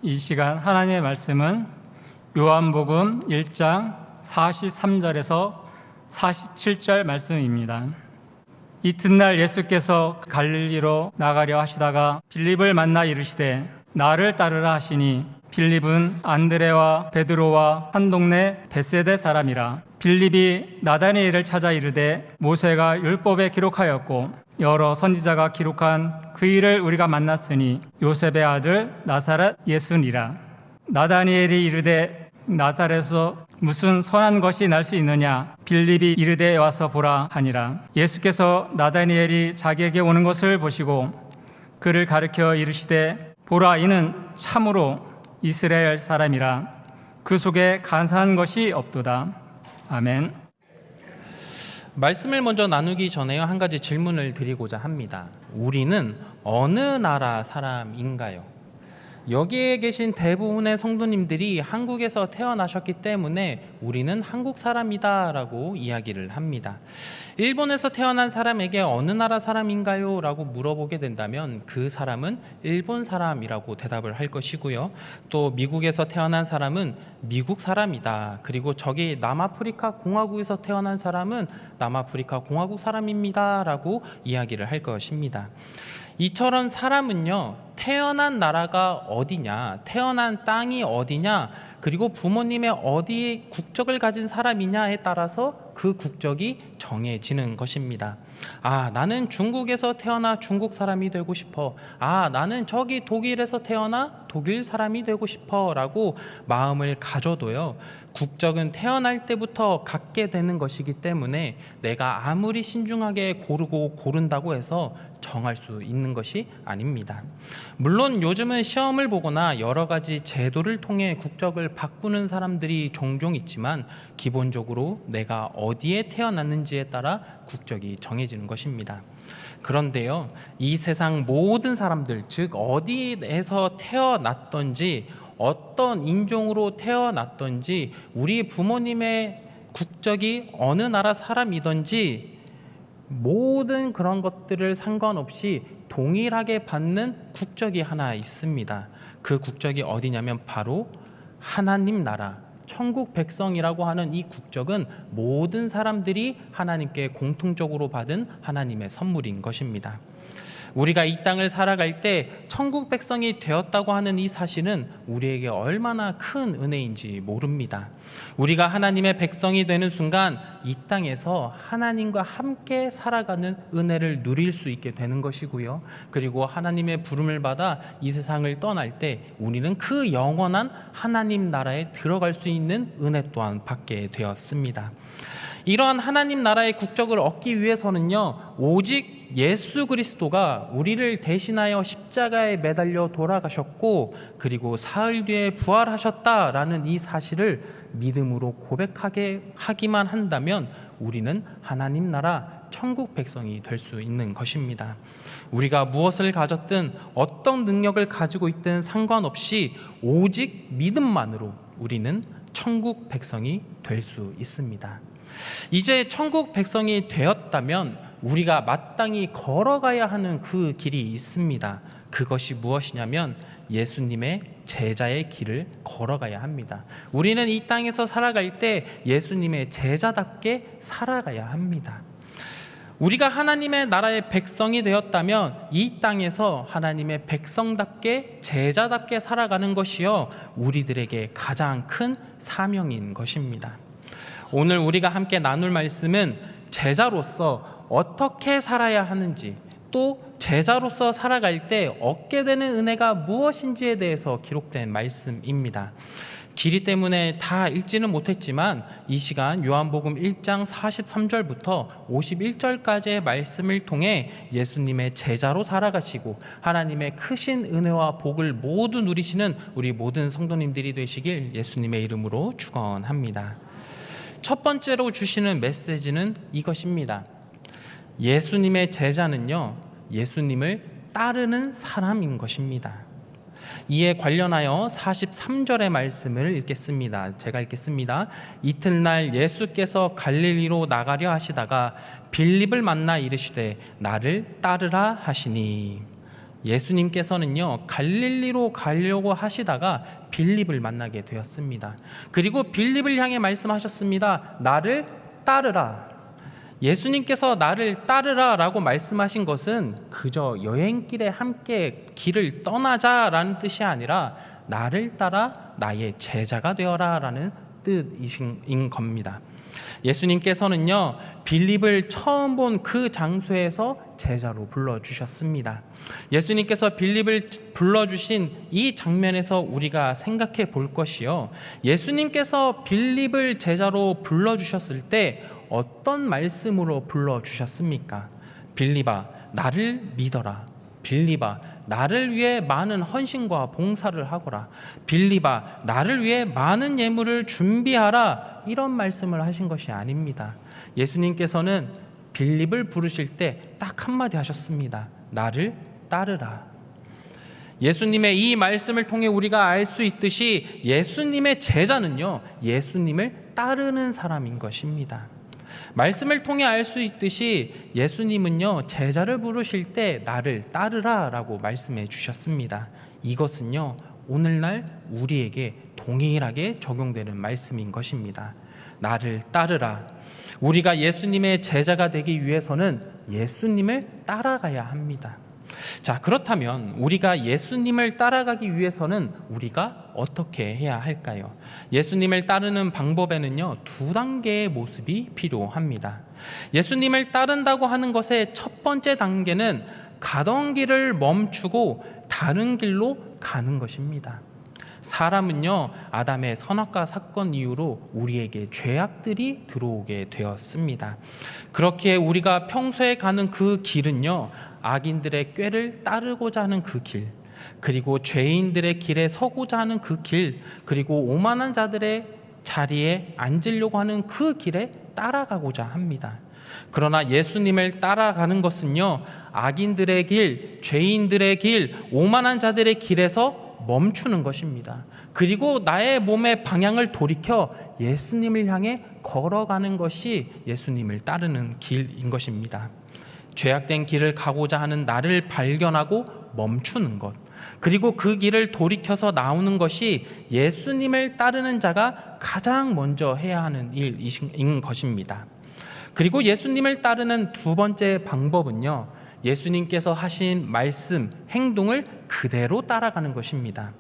이 시간 하나님의 말씀은 요한복음 1장 43절에서 47절 말씀입니다. 이튿날 예수께서 갈릴리로 나가려 하시다가 빌립을 만나 이르시되 나를 따르라 하시니 빌립은 안드레와 베드로와 한 동네 벳세대 사람이라. 빌립이 나다니엘을 찾아 이르되 모세가 율법에 기록하였고 여러 선지자가 기록한 그 일을 우리가 만났으니 요셉의 아들 나사렛 예수니라. 나다니엘이 이르되 나사렛에서 무슨 선한 것이 날 수 있느냐? 빌립이 이르되 와서 보라 하니라. 예수께서 나다니엘이 자기에게 오는 것을 보시고 그를 가르쳐 이르시되 보라, 이는 참으로 이스라엘 사람이라. 그 속에 간사한 것이 없도다. 아멘. 말씀을 먼저 나누기 전에 한 가지 질문을 드리고자 합니다. 우리는 어느 나라 사람인가요? 여기에 계신 대부분의 성도님들이 한국에서 태어나셨기 때문에 우리는 한국 사람이다 라고 이야기를 합니다. 일본에서 태어난 사람에게 어느 나라 사람인가요? 라고 물어보게 된다면 그 사람은 일본 사람이라고 대답을 할 것이고요. 또 미국에서 태어난 사람은 미국 사람이다. 그리고 저기 남아프리카 공화국에서 태어난 사람은 남아프리카 공화국 사람입니다 라고 이야기를 할 것입니다. 이처럼 사람은요, 태어난 나라가 어디냐, 태어난 땅이 어디냐, 그리고 부모님의 어디 국적을 가진 사람이냐에 따라서 그 국적이 정해지는 것입니다. 아, 나는 중국에서 태어나 중국 사람이 되고 싶어. 아, 나는 저기 독일에서 태어나 독일 사람이 되고 싶어 라고 마음을 가져도요, 국적은 태어날 때부터 갖게 되는 것이기 때문에 내가 아무리 신중하게 고른다고 해서 정할 수 있는 것이 아닙니다. 물론 요즘은 시험을 보거나 여러 가지 제도를 통해 국적을 바꾸는 사람들이 종종 있지만 기본적으로 내가 어디에 태어났는지에 따라 국적이 정해지는 것입니다. 그런데요, 이 세상 모든 사람들, 즉 어디에서 태어났던지 어떤 인종으로 태어났던지 우리 부모님의 국적이 어느 나라 사람이든지 모든 그런 것들을 상관없이 동일하게 받는 국적이 하나 있습니다. 그 국적이 어디냐면 바로 하나님 나라, 천국 백성이라고 하는 이 국적은 모든 사람들이 하나님께 공통적으로 받은 하나님의 선물인 것입니다. 우리가 이 땅을 살아갈 때 천국 백성이 되었다고 하는 이 사실은 우리에게 얼마나 큰 은혜인지 모릅니다. 우리가 하나님의 백성이 되는 순간 이 땅에서 하나님과 함께 살아가는 은혜를 누릴 수 있게 되는 것이고요. 그리고 하나님의 부름을 받아 이 세상을 떠날 때 우리는 그 영원한 하나님 나라에 들어갈 수 있는 은혜 또한 받게 되었습니다. 이러한 하나님 나라의 국적을 얻기 위해서는요, 오직 예수 그리스도가 우리를 대신하여 십자가에 매달려 돌아가셨고 그리고 사흘 뒤에 부활하셨다라는 이 사실을 믿음으로 고백하기만 한다면 우리는 하나님 나라 천국 백성이 될 수 있는 것입니다. 우리가 무엇을 가졌든 어떤 능력을 가지고 있든 상관없이 오직 믿음만으로 우리는 천국 백성이 될 수 있습니다. 이제 천국 백성이 되었다면 우리가 마땅히 걸어가야 하는 그 길이 있습니다. 그것이 무엇이냐면 예수님의 제자의 길을 걸어가야 합니다. 우리는 이 땅에서 살아갈 때 예수님의 제자답게 살아가야 합니다. 우리가 하나님의 나라의 백성이 되었다면 이 땅에서 하나님의 백성답게 제자답게 살아가는 것이요, 우리들에게 가장 큰 사명인 것입니다. 오늘 우리가 함께 나눌 말씀은 제자로서 어떻게 살아야 하는지, 또 제자로서 살아갈 때 얻게 되는 은혜가 무엇인지에 대해서 기록된 말씀입니다. 길이 때문에 다 읽지는 못했지만 이 시간 요한복음 1장 43절부터 51절까지의 말씀을 통해 예수님의 제자로 살아가시고 하나님의 크신 은혜와 복을 모두 누리시는 우리 모든 성도님들이 되시길 예수님의 이름으로 축원합니다. 첫 번째로 주시는 메시지는 이것입니다. 예수님의 제자는요, 예수님을 따르는 사람인 것입니다. 이에 관련하여 43절의 말씀을 읽겠습니다. 제가 읽겠습니다. 이튿날 예수께서 갈릴리로 나가려 하시다가 빌립을 만나 이르시되 나를 따르라 하시니. 예수님께서는요, 갈릴리로 가려고 하시다가 빌립을 만나게 되었습니다. 그리고 빌립을 향해 말씀하셨습니다. 나를 따르라. 예수님께서 나를 따르라 라고 말씀하신 것은 그저 여행길에 함께 길을 떠나자라는 뜻이 아니라 나를 따라 나의 제자가 되어라 라는 뜻인 겁니다. 예수님께서는요, 빌립을 처음 본 그 장소에서 제자로 불러주셨습니다. 예수님께서 빌립을 불러주신 이 장면에서 우리가 생각해 볼 것이요, 예수님께서 빌립을 제자로 불러주셨을 때 어떤 말씀으로 불러주셨습니까? 빌립아, 나를 믿어라. 빌립아, 나를 위해 많은 헌신과 봉사를 하거라. 빌립아, 나를 위해 많은 예물을 준비하라. 이런 말씀을 하신 것이 아닙니다. 예수님께서는 빌립을 부르실 때 딱 한마디 하셨습니다. 나를 따르라. 예수님의 이 말씀을 통해 우리가 알 수 있듯이 예수님의 제자는요, 예수님을 따르는 사람인 것입니다. 말씀을 통해 알 수 있듯이 예수님은요, 제자를 부르실 때 나를 따르라 라고 말씀해 주셨습니다. 이것은요, 오늘날 우리에게 동일하게 적용되는 말씀인 것입니다. 나를 따르라. 우리가 예수님의 제자가 되기 위해서는 예수님을 따라가야 합니다. 자, 그렇다면 우리가 예수님을 따라가기 위해서는 우리가 어떻게 해야 할까요? 예수님을 따르는 방법에는요, 두 단계의 모습이 필요합니다. 예수님을 따른다고 하는 것의 첫 번째 단계는 가던 길을 멈추고 다른 길로 가는 것입니다. 사람은요, 아담의 선악과 사건 이후로 우리에게 죄악들이 들어오게 되었습니다. 그렇게 우리가 평소에 가는 그 길은요, 악인들의 꾀를 따르고자 하는 그 길, 그리고 죄인들의 길에 서고자 하는 그 길, 그리고 오만한 자들의 자리에 앉으려고 하는 그 길에 따라가고자 합니다. 그러나 예수님을 따라가는 것은요, 악인들의 길, 죄인들의 길, 오만한 자들의 길에서 멈추는 것입니다. 그리고 나의 몸의 방향을 돌이켜 예수님을 향해 걸어가는 것이 예수님을 따르는 길인 것입니다. 죄악된 길을 가고자 하는 나를 발견하고 멈추는 것, 그리고 그 길을 돌이켜서 나오는 것이 예수님을 따르는 자가 가장 먼저 해야 하는 일인 것입니다. 그리고 예수님을 따르는 두 번째 방법은요, 예수님께서 하신 말씀, 행동을 그대로 따라가는 것입니다.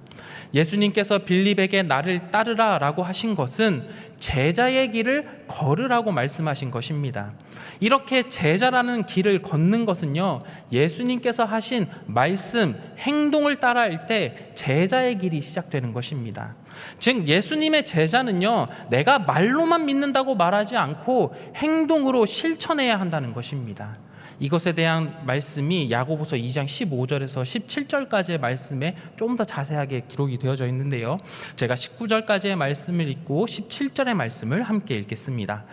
예수님께서 빌립에게 나를 따르라 라고 하신 것은 제자의 길을 걸으라고 말씀하신 것입니다. 이렇게 제자라는 길을 걷는 것은요, 예수님께서 하신 말씀, 행동을 따라할 때 제자의 길이 시작되는 것입니다. 즉 예수님의 제자는요, 내가 말로만 믿는다고 말하지 않고 행동으로 실천해야 한다는 것입니다. 이것에 대한 말씀이 야고보서 2장 15절에서 17절까지의 말씀에 조금 더 자세하게 기록이 되어져 있는데요, 제가 19절까지의 말씀을 읽고 17절의 말씀을 함께 읽겠습니다.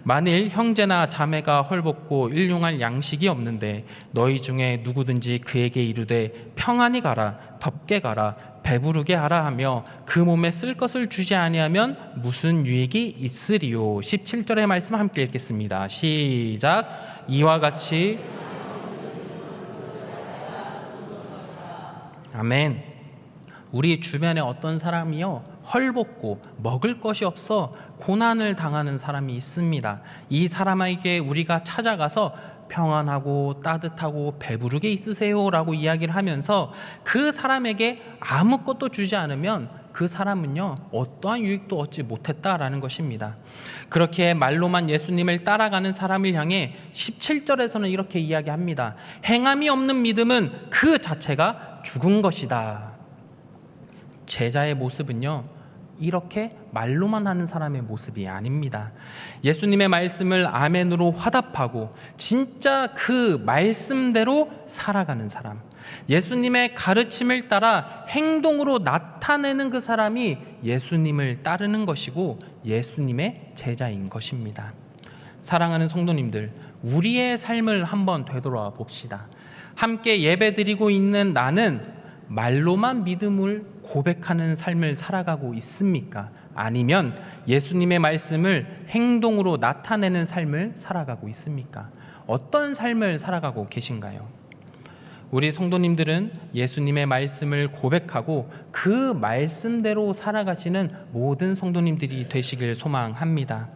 만일 형제나 자매가 헐벗고 일용할 양식이 없는데 너희 중에 누구든지 그에게 이르되 평안히 가라, 덥게 가라, 배부르게 하라 하며 그 몸에 쓸 것을 주지 아니하면 무슨 유익이 있으리요. 17절의 말씀 함께 읽겠습니다. 시작. 이와 같이 아멘. 우리 주변에 어떤 사람이요, 헐벗고 먹을 것이 없어 고난을 당하는 사람이 있습니다. 이 사람에게 우리가 찾아가서 평안하고 따뜻하고 배부르게 있으세요 라고 이야기를 하면서 그 사람에게 아무것도 주지 않으면 그 사람은요, 어떠한 유익도 얻지 못했다라는 것입니다. 그렇게 말로만 예수님을 따라가는 사람을 향해 17절에서는 이렇게 이야기합니다. 행함이 없는 믿음은 그 자체가 죽은 것이다. 제자의 모습은요, 이렇게 말로만 하는 사람의 모습이 아닙니다. 예수님의 말씀을 아멘으로 화답하고 진짜 그 말씀대로 살아가는 사람, 예수님의 가르침을 따라 행동으로 나타내는 그 사람이 예수님을 따르는 것이고 예수님의 제자인 것입니다. 사랑하는 성도님들, 우리의 삶을 한번 되돌아 봅시다. 함께 예배드리고 있는 나는 말로만 믿음을 고백하는 삶을 살아가고 있습니까? 아니면 예수님의 말씀을 행동으로 나타내는 삶을 살아가고 있습니까? 어떤 삶을 살아가고 계신가요? 우리 성도님들은 예수님의 말씀을 고백하고 그 말씀대로 살아가시는 모든 성도님들이 되시길 소망합니다.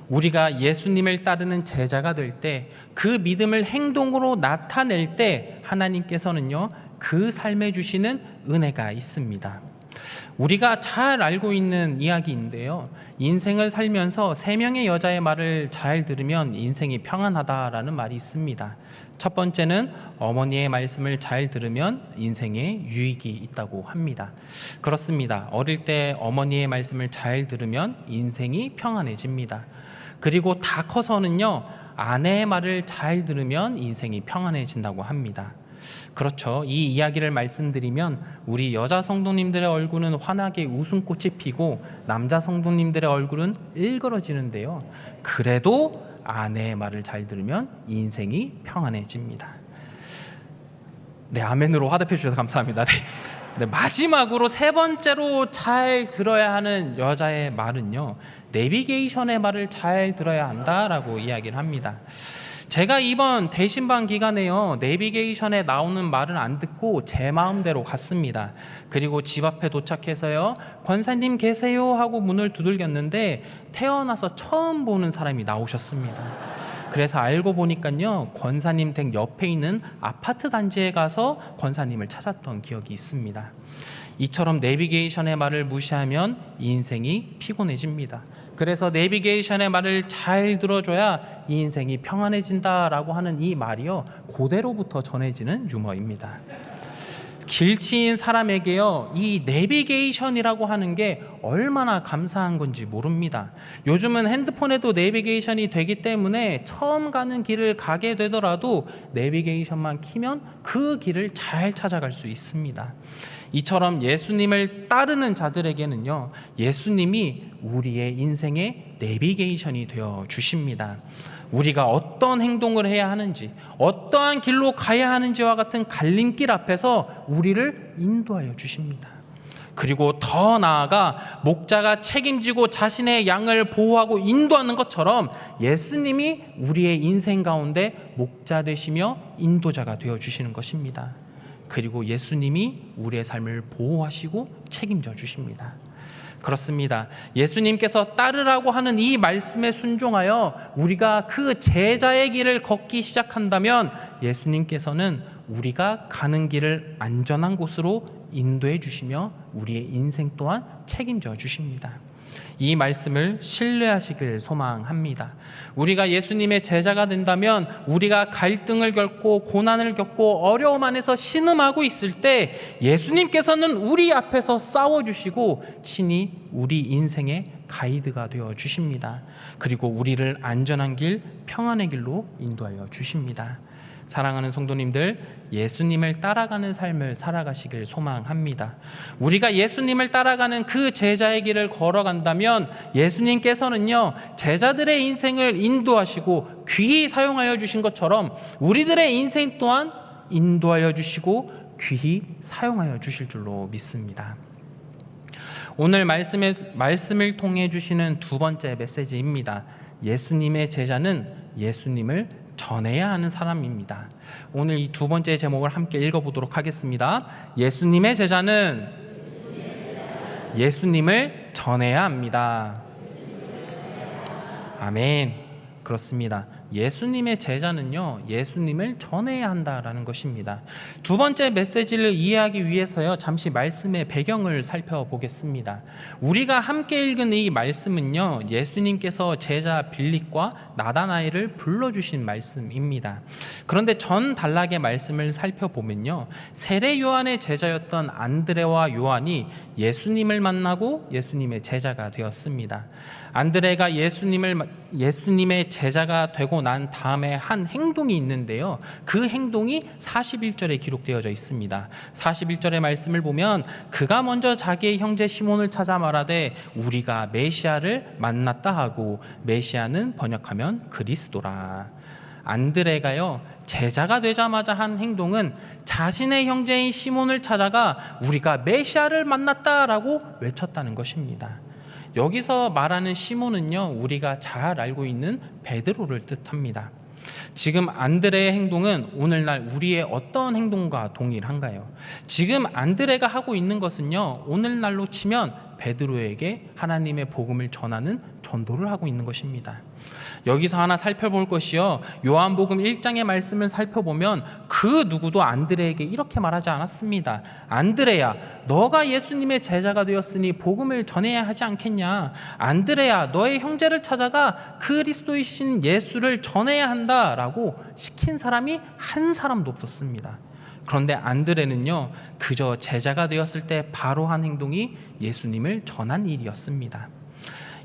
우리가 예수님을 따르는 제자가 될 때, 그 믿음을 행동으로 나타낼 때 하나님께서는요, 그 삶에 주시는 은혜가 있습니다. 우리가 잘 알고 있는 이야기인데요, 인생을 살면서 3명의 여자의 말을 잘 들으면 인생이 평안하다라는 말이 있습니다. 첫 번째는 어머니의 말씀을 잘 들으면 인생에 유익이 있다고 합니다. 그렇습니다. 어릴 때 어머니의 말씀을 잘 들으면 인생이 평안해집니다. 그리고 다 커서는요, 아내의 말을 잘 들으면 인생이 평안해진다고 합니다. 그렇죠. 이 이야기를 말씀드리면 우리 여자 성도님들의 얼굴은 환하게 웃음꽃이 피고 남자 성도님들의 얼굴은 일그러지는데요, 그래도 아내의 말을 잘 들으면 인생이 평안해집니다. 네, 아멘으로 화답해 주셔서 감사합니다. 네, 마지막으로 3번째로 잘 들어야 하는 여자의 말은요, 내비게이션의 말을 잘 들어야 한다라고 이야기를 합니다. 제가 이번 대신방 기간에요, 내비게이션에 나오는 말은 안 듣고 제 마음대로 갔습니다. 그리고 집 앞에 도착해서요, 권사님 계세요 하고 문을 두들겼는데 태어나서 처음 보는 사람이 나오셨습니다. 그래서 알고 보니까요, 권사님 댁 옆에 있는 아파트 단지에 가서 권사님을 찾았던 기억이 있습니다. 이처럼 내비게이션의 말을 무시하면 인생이 피곤해집니다. 그래서 내비게이션의 말을 잘 들어줘야 이 인생이 평안해진다라고 하는 이 말이요, 고대로부터 전해지는 유머입니다. 길치인 사람에게요, 이 내비게이션이라고 하는 게 얼마나 감사한 건지 모릅니다. 요즘은 핸드폰에도 내비게이션이 되기 때문에 처음 가는 길을 가게 되더라도 내비게이션만 키면 그 길을 잘 찾아갈 수 있습니다. 이처럼 예수님을 따르는 자들에게는요, 예수님이 우리의 인생의 내비게이션이 되어 주십니다. 우리가 어떤 행동을 해야 하는지, 어떠한 길로 가야 하는지와 같은 갈림길 앞에서 우리를 인도하여 주십니다. 그리고 더 나아가 목자가 책임지고 자신의 양을 보호하고 인도하는 것처럼 예수님이 우리의 인생 가운데 목자 되시며 인도자가 되어 주시는 것입니다. 그리고 예수님이 우리의 삶을 보호하시고 책임져 주십니다. 그렇습니다. 예수님께서 따르라고 하는 이 말씀에 순종하여 우리가 그 제자의 길을 걷기 시작한다면 예수님께서는 우리가 가는 길을 안전한 곳으로 인도해 주시며 우리의 인생 또한 책임져 주십니다. 이 말씀을 신뢰하시길 소망합니다. 우리가 예수님의 제자가 된다면 우리가 갈등을 겪고 고난을 겪고 어려움 안에서 신음하고 있을 때 예수님께서는 우리 앞에서 싸워주시고 친히 우리 인생의 가이드가 되어 주십니다. 그리고 우리를 안전한 길, 평안의 길로 인도하여 주십니다. 사랑하는 성도님들, 예수님을 따라가는 삶을 살아가시길 소망합니다. 우리가 예수님을 따라가는 그 제자의 길을 걸어간다면 예수님께서는요, 제자들의 인생을 인도하시고 귀히 사용하여 주신 것처럼 우리들의 인생 또한 인도하여 주시고 귀히 사용하여 주실 줄로 믿습니다. 오늘 말씀을 통해 주시는 2번째 메시지입니다. 예수님의 제자는 예수님을 전해야 하는 사람입니다. 오늘 이 2번째 제목을 함께 읽어보도록 하겠습니다. 예수님의 제자는 예수님을 전해야 합니다. 아멘. 그렇습니다. 예수님의 제자는요, 예수님을 전해야 한다라는 것입니다. 2번째 메시지를 이해하기 위해서요, 잠시 말씀의 배경을 살펴보겠습니다. 우리가 함께 읽은 이 말씀은요, 예수님께서 제자 빌립과 나다나엘을 불러주신 말씀입니다. 그런데 전 단락의 말씀을 살펴보면요, 세례 요한의 제자였던 안드레와 요한이 예수님을 만나고 예수님의 제자가 되었습니다. 안드레가 예수님의 제자가 되고 난 다음에 한 행동이 있는데요, 그 행동이 41절에 기록되어져 있습니다. 41절의 말씀을 보면 그가 먼저 자기의 형제 시몬을 찾아 말하되 우리가 메시아를 만났다 하고, 메시아는 번역하면 그리스도라. 안드레가요, 제자가 되자마자 한 행동은 자신의 형제인 시몬을 찾아가 우리가 메시아를 만났다라고 외쳤다는 것입니다. 여기서 말하는 시몬은요, 우리가 잘 알고 있는 베드로를 뜻합니다. 지금 안드레의 행동은 오늘날 우리의 어떤 행동과 동일한가요? 지금 안드레가 하고 있는 것은요, 오늘날로 치면 베드로에게 하나님의 복음을 전하는 전도를 하고 있는 것입니다. 여기서 하나 살펴볼 것이요, 요한복음 1장의 말씀을 살펴보면 그 누구도 안드레에게 이렇게 말하지 않았습니다. 안드레야, 너가 예수님의 제자가 되었으니 복음을 전해야 하지 않겠냐? 안드레야, 너의 형제를 찾아가 그리스도이신 예수를 전해야 한다라고 시킨 사람이 한 사람도 없었습니다. 그런데 안드레는요, 그저 제자가 되었을 때 바로 한 행동이 예수님을 전한 일이었습니다.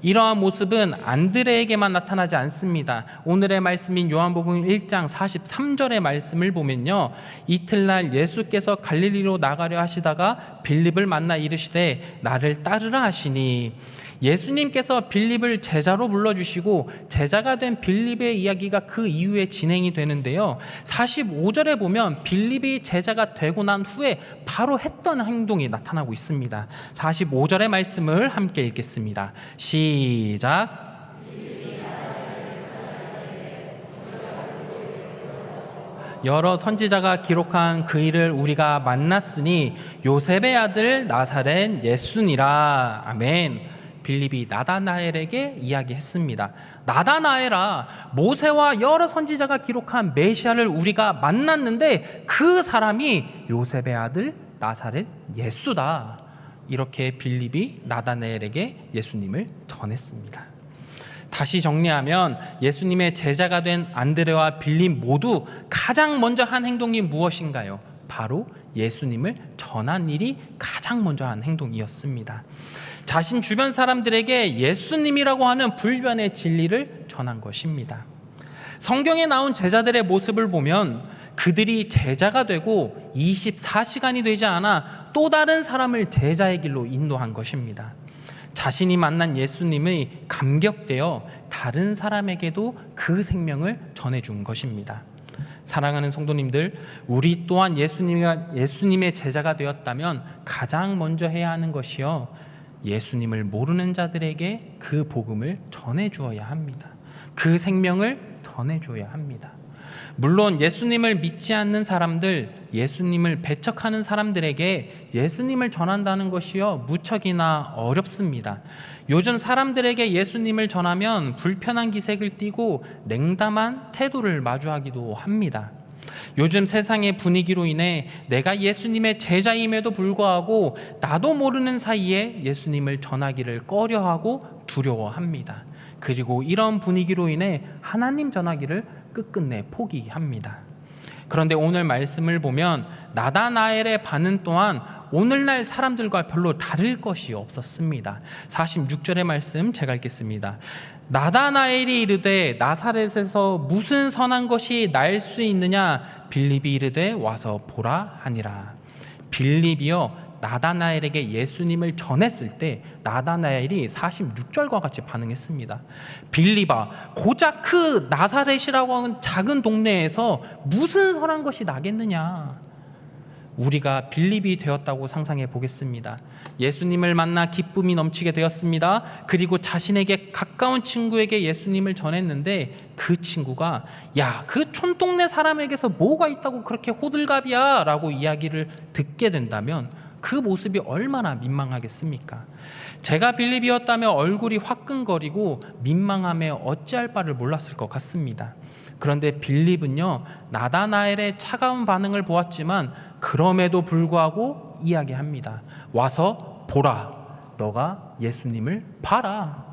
이러한 모습은 안드레에게만 나타나지 않습니다. 오늘의 말씀인 요한복음 1장 43절의 말씀을 보면요, 이틀날 예수께서 갈릴리로 나가려 하시다가 빌립을 만나 이르시되 나를 따르라 하시니, 예수님께서 빌립을 제자로 불러주시고 제자가 된 빌립의 이야기가 그 이후에 진행이 되는데요, 45절에 보면 빌립이 제자가 되고 난 후에 바로 했던 행동이 나타나고 있습니다. 45절의 말씀을 함께 읽겠습니다. 시작. 여러 선지자가 기록한 그 일을 우리가 만났으니 요셉의 아들 나사렛 예수니라. 아멘. 빌립이 나다나엘에게 이야기했습니다. 나다나엘아, 모세와 여러 선지자가 기록한 메시아를 우리가 만났는데 그 사람이 요셉의 아들 나사렛 예수다. 이렇게 빌립이 나다나엘에게 예수님을 전했습니다. 다시 정리하면 예수님의 제자가 된 안드레와 빌립 모두 가장 먼저 한 행동이 무엇인가요? 바로 예수님을 전한 일이 가장 먼저 한 행동이었습니다. 자신 주변 사람들에게 예수님이라고 하는 불변의 진리를 전한 것입니다. 성경에 나온 제자들의 모습을 보면 그들이 제자가 되고 24시간이 되지 않아 또 다른 사람을 제자의 길로 인도한 것입니다. 자신이 만난 예수님의 감격되어 다른 사람에게도 그 생명을 전해준 것입니다. 사랑하는 성도님들, 우리 또한 예수님의 제자가 되었다면 가장 먼저 해야 하는 것이요, 예수님을 모르는 자들에게 그 복음을 전해주어야 합니다. 그 생명을 전해주어야 합니다. 물론 예수님을 믿지 않는 사람들, 예수님을 배척하는 사람들에게 예수님을 전한다는 것이요, 무척이나 어렵습니다. 요즘 사람들에게 예수님을 전하면 불편한 기색을 띠고 냉담한 태도를 마주하기도 합니다. 요즘 세상의 분위기로 인해 내가 예수님의 제자임에도 불구하고 나도 모르는 사이에 예수님을 전하기를 꺼려하고 두려워합니다. 그리고 이런 분위기로 인해 하나님 전하기를 끝끝내 포기합니다. 그런데 오늘 말씀을 보면 나다나엘의 반응 또한 오늘날 사람들과 별로 다를 것이 없었습니다. 46절의 말씀 제가 읽겠습니다. 나다나엘이 이르되 나사렛에서 무슨 선한 것이 날 수 있느냐? 빌립이 이르되 와서 보라 하니라. 빌립이요, 나다나엘에게 예수님을 전했을 때 나다나엘이 46절과 같이 반응했습니다. 빌립아, 고작 그 나사렛이라고 하는 작은 동네에서 무슨 선한 것이 나겠느냐? 우리가 빌립이 되었다고 상상해 보겠습니다. 예수님을 만나 기쁨이 넘치게 되었습니다. 그리고 자신에게 가까운 친구에게 예수님을 전했는데 그 친구가 야, 그 촌동네 사람에게서 뭐가 있다고 그렇게 호들갑이야? 라고 이야기를 듣게 된다면 그 모습이 얼마나 민망하겠습니까? 제가 빌립이었다면 얼굴이 화끈거리고 민망함에 어찌할 바를 몰랐을 것 같습니다. 그런데 빌립은요, 나다나엘의 차가운 반응을 보았지만 그럼에도 불구하고 이야기합니다. 와서 보라, 너가 예수님을 봐라.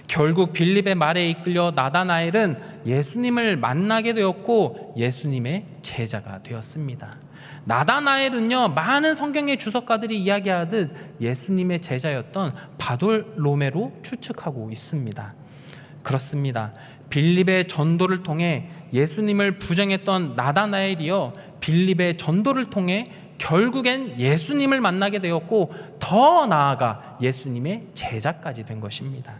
결국 빌립의 말에 이끌려 나다나엘은 예수님을 만나게 되었고 예수님의 제자가 되었습니다. 나다나엘은요, 많은 성경의 주석가들이 이야기하듯 예수님의 제자였던 바돌로메로 추측하고 있습니다. 그렇습니다. 빌립의 전도를 통해 예수님을 부정했던 나다나엘이요, 빌립의 전도를 통해 결국엔 예수님을 만나게 되었고 더 나아가 예수님의 제자까지 된 것입니다.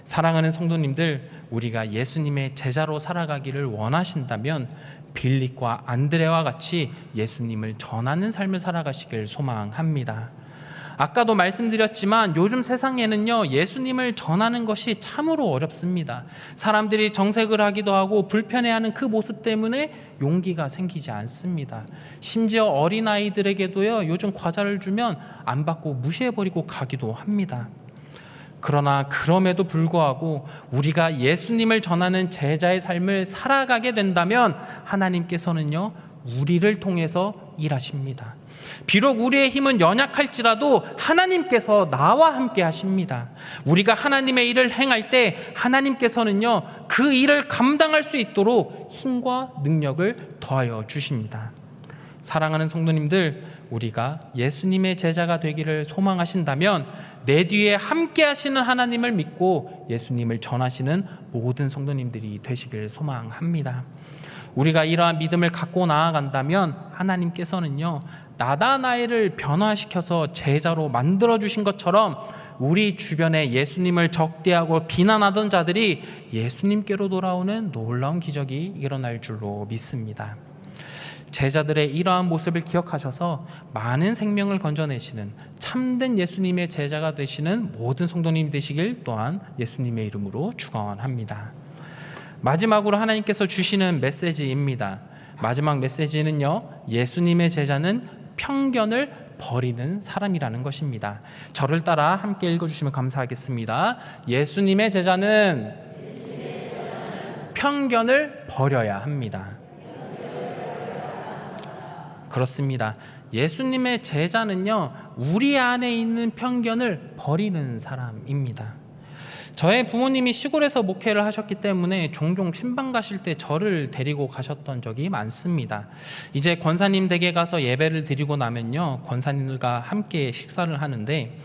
사랑하는 성도님들, 우리가 예수님의 제자로 살아가기를 원하신다면 빌립과 안드레와 같이 예수님을 전하는 삶을 살아가시길 소망합니다. 아까도 말씀드렸지만 요즘 세상에는요, 예수님을 전하는 것이 참으로 어렵습니다. 사람들이 정색을 하기도 하고 불편해하는 그 모습 때문에 용기가 생기지 않습니다. 심지어 어린아이들에게도요, 요즘 과자를 주면 안 받고 무시해버리고 가기도 합니다. 그러나 그럼에도 불구하고 우리가 예수님을 전하는 제자의 삶을 살아가게 된다면 하나님께서는요, 우리를 통해서 일하십니다. 비록 우리의 힘은 연약할지라도 하나님께서 나와 함께 하십니다. 우리가 하나님의 일을 행할 때 하나님께서는요, 그 일을 감당할 수 있도록 힘과 능력을 더하여 주십니다. 사랑하는 성도님들, 우리가 예수님의 제자가 되기를 소망하신다면 내 뒤에 함께 하시는 하나님을 믿고 예수님을 전하시는 모든 성도님들이 되시길 소망합니다. 우리가 이러한 믿음을 갖고 나아간다면 하나님께서는요, 나다나엘을 변화시켜서 제자로 만들어주신 것처럼 우리 주변에 예수님을 적대하고 비난하던 자들이 예수님께로 돌아오는 놀라운 기적이 일어날 줄로 믿습니다. 제자들의 이러한 모습을 기억하셔서 많은 생명을 건져내시는 참된 예수님의 제자가 되시는 모든 성도님 되시길 또한 예수님의 이름으로 축원합니다. 마지막으로 하나님께서 주시는 메시지입니다. 마지막 메시지는요, 예수님의 제자는 편견을 버리는 사람이라는 것입니다. 저를 따라 함께 읽어주시면 감사하겠습니다. 예수님의 제자는 편견을 버려야 합니다. 그렇습니다. 예수님의 제자는요, 우리 안에 있는 편견을 버리는 사람입니다. 저의 부모님이 시골에서 목회를 하셨기 때문에 종종 신방 가실 때 저를 데리고 가셨던 적이 많습니다. 이제 권사님 댁에 가서 예배를 드리고 나면요, 권사님들과 함께 식사를 하는데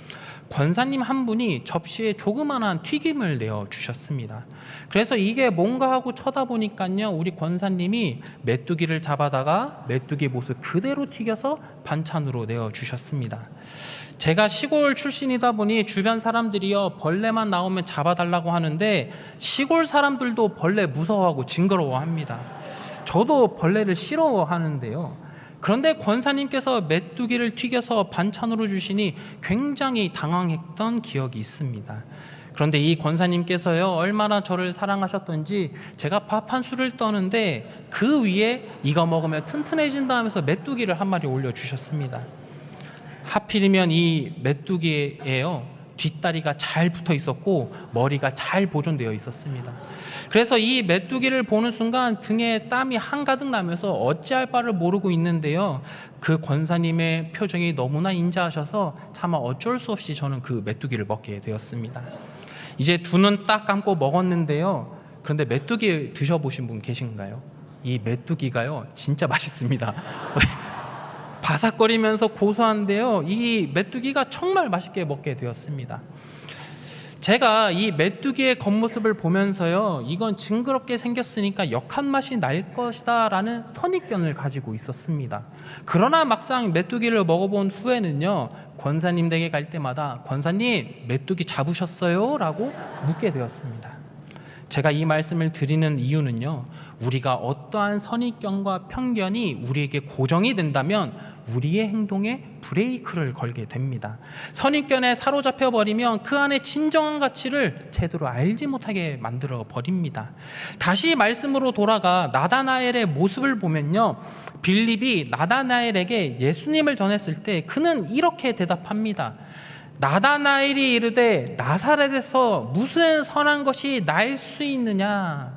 권사님 한 분이 접시에 조그만한 튀김을 내어주셨습니다. 그래서 이게 뭔가 하고 쳐다보니까요, 우리 권사님이 메뚜기를 잡아다가 메뚜기 모습 그대로 튀겨서 반찬으로 내어주셨습니다. 제가 시골 출신이다 보니 주변 사람들이요, 벌레만 나오면 잡아달라고 하는데 시골 사람들도 벌레 무서워하고 징그러워합니다. 저도 벌레를 싫어하는데요, 그런데 권사님께서 메뚜기를 튀겨서 반찬으로 주시니 굉장히 당황했던 기억이 있습니다. 그런데 이 권사님께서요, 얼마나 저를 사랑하셨던지 제가 밥 한 수를 떠는데 그 위에 이거 먹으면 튼튼해진다 하면서 메뚜기를 한 마리 올려주셨습니다. 하필이면 이 메뚜기에요, 뒷다리가 잘 붙어 있었고 머리가 잘 보존되어 있었습니다. 그래서 이 메뚜기를 보는 순간 등에 땀이 한가득 나면서 어찌할 바를 모르고 있는데요, 그 권사님의 표정이 너무나 인자하셔서 차마 어쩔 수 없이 저는 그 메뚜기를 먹게 되었습니다. 이제 두 눈 딱 감고 먹었는데요, 그런데 메뚜기 드셔보신 분 계신가요? 이 메뚜기가요, 진짜 맛있습니다. 바삭거리면서 고소한데요, 이 메뚜기가 정말 맛있게 먹게 되었습니다. 제가 이 메뚜기의 겉모습을 보면서요, 이건 징그럽게 생겼으니까 역한 맛이 날 것이다 라는 선입견을 가지고 있었습니다. 그러나 막상 메뚜기를 먹어본 후에는요, 권사님 댁에 갈 때마다 권사님 메뚜기 잡으셨어요? 라고 묻게 되었습니다. 제가 이 말씀을 드리는 이유는요, 우리가 어떠한 선입견과 편견이 우리에게 고정이 된다면 우리의 행동에 브레이크를 걸게 됩니다. 선입견에 사로잡혀 버리면 그 안에 진정한 가치를 제대로 알지 못하게 만들어 버립니다. 다시 말씀으로 돌아가 나다나엘의 모습을 보면요, 빌립이 나다나엘에게 예수님을 전했을 때 그는 이렇게 대답합니다. 나다나엘이 이르되 나사렛에서 무슨 선한 것이 날 수 있느냐.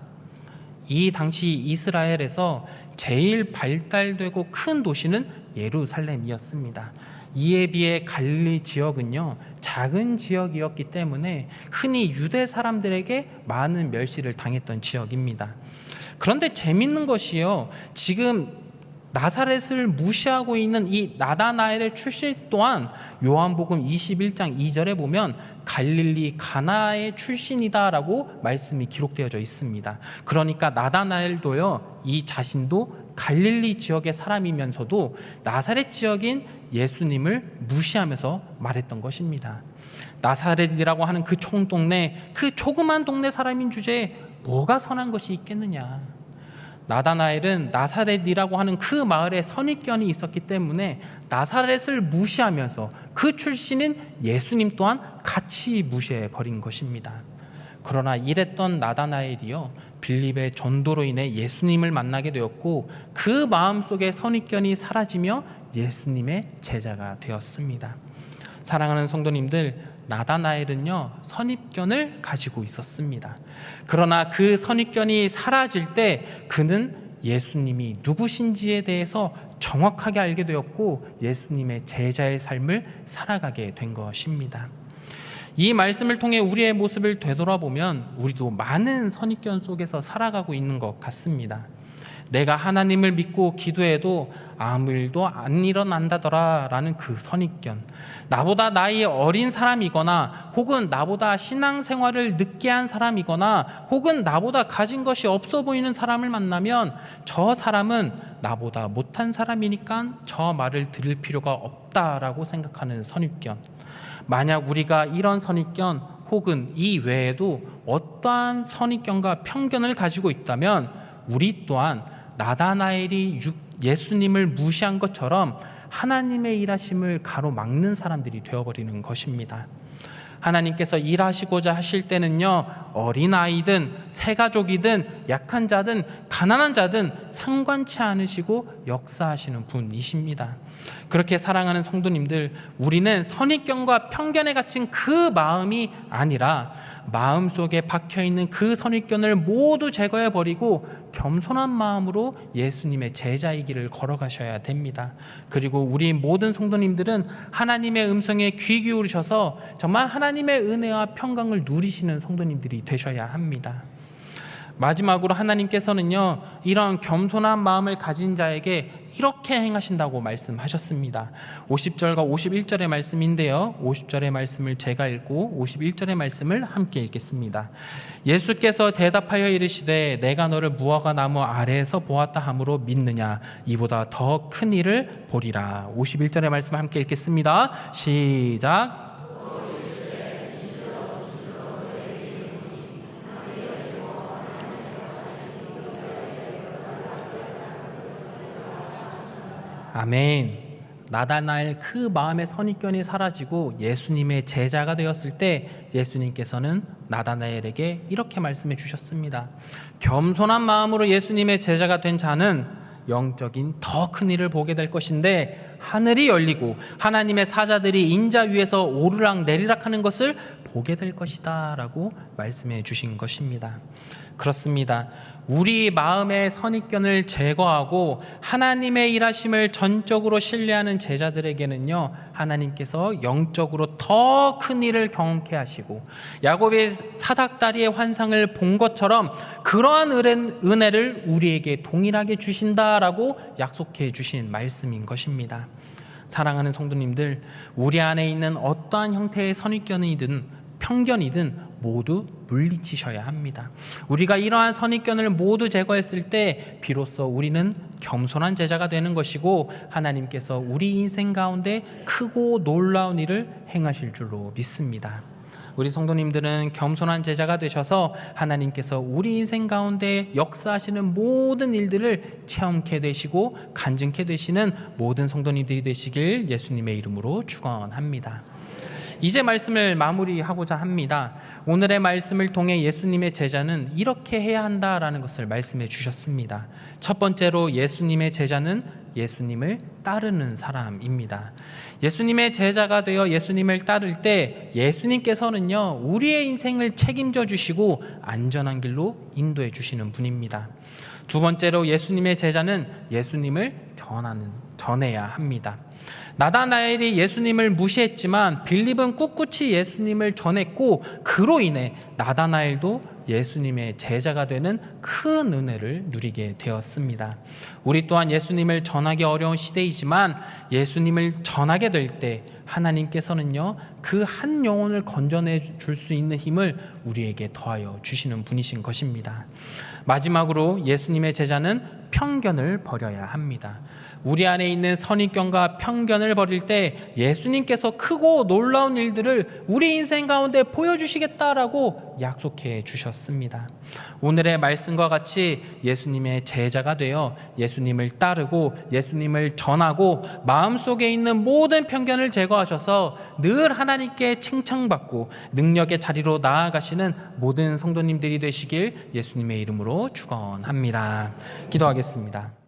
이 당시 이스라엘에서 제일 발달되고 큰 도시는 예루살렘이었습니다. 이에 비해 갈릴리 지역은요, 작은 지역이었기 때문에 흔히 유대 사람들에게 많은 멸시를 당했던 지역입니다. 그런데 재밌는 것이요, 지금 나사렛을 무시하고 있는 이 나다나엘의 출신 또한 요한복음 21장 2절에 보면 갈릴리 가나의 출신이다라고 말씀이 기록되어져 있습니다. 그러니까 나다나엘도요, 이 자신도 갈릴리 지역의 사람이면서도 나사렛 지역인 예수님을 무시하면서 말했던 것입니다. 나사렛이라고 하는 그 총동네, 그 조그만 동네 사람인 주제에 뭐가 선한 것이 있겠느냐. 나다나엘은 나사렛이라고 하는 그 마을에 선입견이 있었기 때문에 나사렛을 무시하면서 그 출신인 예수님 또한 같이 무시해 버린 것입니다. 그러나 이랬던 나다나엘이요, 빌립의 전도로 인해 예수님을 만나게 되었고 그 마음속에 선입견이 사라지며 예수님의 제자가 되었습니다. 사랑하는 성도님들, 나다나엘은요 선입견을 가지고 있었습니다. 그러나 그 선입견이 사라질 때 그는 예수님이 누구신지에 대해서 정확하게 알게 되었고 예수님의 제자의 삶을 살아가게 된 것입니다. 이 말씀을 통해 우리의 모습을 되돌아보면 우리도 많은 선입견 속에서 살아가고 있는 것 같습니다. 내가 하나님을 믿고 기도해도 아무 일도 안 일어난다더라 라는 그 선입견, 나보다 나이 어린 사람이거나 혹은 나보다 신앙생활을 늦게 한 사람이거나 혹은 나보다 가진 것이 없어 보이는 사람을 만나면 저 사람은 나보다 못한 사람이니까 저 말을 들을 필요가 없다라고 생각하는 선입견. 만약 우리가 이런 선입견 혹은 이 외에도 어떠한 선입견과 편견을 가지고 있다면 우리 또한 나다나엘이 예수님을 무시한 것처럼 하나님의 일하심을 가로막는 사람들이 되어버리는 것입니다. 하나님께서 일하시고자 하실 때는요, 어린아이든 새가족이든 약한 자든 가난한 자든 상관치 않으시고 역사하시는 분이십니다. 그렇게 사랑하는 성도님들, 우리는 선입견과 편견에 갇힌 그 마음이 아니라 마음속에 박혀있는 그 선입견을 모두 제거해버리고 겸손한 마음으로 예수님의 제자의 길을 걸어가셔야 됩니다. 그리고 우리 모든 성도님들은 하나님의 음성에 귀 기울이셔서 정말 하나님의 은혜와 평강을 누리시는 성도님들이 되셔야 합니다. 마지막으로 하나님께서는요, 이런 겸손한 마음을 가진 자에게 이렇게 행하신다고 말씀하셨습니다. 50절과 51절의 말씀인데요, 50절의 말씀을 제가 읽고 51절의 말씀을 함께 읽겠습니다. 예수께서 대답하여 이르시되 내가 너를 무화과 나무 아래에서 보았다 함으로 믿느냐? 이보다 더 큰 일을 보리라. 51절의 말씀 함께 읽겠습니다. 시작. 아멘. 나다나엘 그 마음의 선입견이 사라지고 예수님의 제자가 되었을 때 예수님께서는 나다나엘에게 이렇게 말씀해 주셨습니다. 겸손한 마음으로 예수님의 제자가 된 자는 영적인 더 큰 일을 보게 될 것인데 하늘이 열리고 하나님의 사자들이 인자 위에서 오르락 내리락 하는 것을 보게 될 것이다 라고 말씀해 주신 것입니다. 그렇습니다. 우리 마음의 선입견을 제거하고 하나님의 일하심을 전적으로 신뢰하는 제자들에게는요, 하나님께서 영적으로 더 큰 일을 경험케 하시고 야곱의 사닥다리의 환상을 본 것처럼 그러한 은혜를 우리에게 동일하게 주신다라고 약속해 주신 말씀인 것입니다. 사랑하는 성도님들, 우리 안에 있는 어떠한 형태의 선입견이든 편견이든 모두 물리치셔야 합니다. 우리가 이러한 선입견을 모두 제거했을 때 비로소 우리는 겸손한 제자가 되는 것이고 하나님께서 우리 인생 가운데 크고 놀라운 일을 행하실 줄로 믿습니다. 우리 성도님들은 겸손한 제자가 되셔서 하나님께서 우리 인생 가운데 역사하시는 모든 일들을 체험케 되시고 간증케 되시는 모든 성도님들이 되시길 예수님의 이름으로 축원합니다. 이제 말씀을 마무리하고자 합니다. 오늘의 말씀을 통해 예수님의 제자는 이렇게 해야 한다라는 것을 말씀해 주셨습니다. 첫 번째로 예수님의 제자는 예수님을 따르는 사람입니다. 예수님의 제자가 되어 예수님을 따를 때 예수님께서는요, 우리의 인생을 책임져 주시고 안전한 길로 인도해 주시는 분입니다. 두 번째로 예수님의 제자는 예수님을 전해야 합니다. 나다나엘이 예수님을 무시했지만 빌립은 꿋꿋이 예수님을 전했고 그로 인해 나다나엘도 예수님의 제자가 되는 큰 은혜를 누리게 되었습니다. 우리 또한 예수님을 전하기 어려운 시대이지만 예수님을 전하게 될 때 하나님께서는요, 그 한 영혼을 건져내 줄 수 있는 힘을 우리에게 더하여 주시는 분이신 것입니다. 마지막으로 예수님의 제자는 편견을 버려야 합니다. 우리 안에 있는 선입견과 편견을 버릴 때 예수님께서 크고 놀라운 일들을 우리 인생 가운데 보여주시겠다라고 약속해 주셨습니다. 오늘의 말씀과 같이 예수님의 제자가 되어 예수님을 따르고 예수님을 전하고 마음속에 있는 모든 편견을 제거하셔서 늘 하나님께 칭찬받고 능력의 자리로 나아가시는 모든 성도님들이 되시길 예수님의 이름으로 축원합니다. 기도하겠습니다.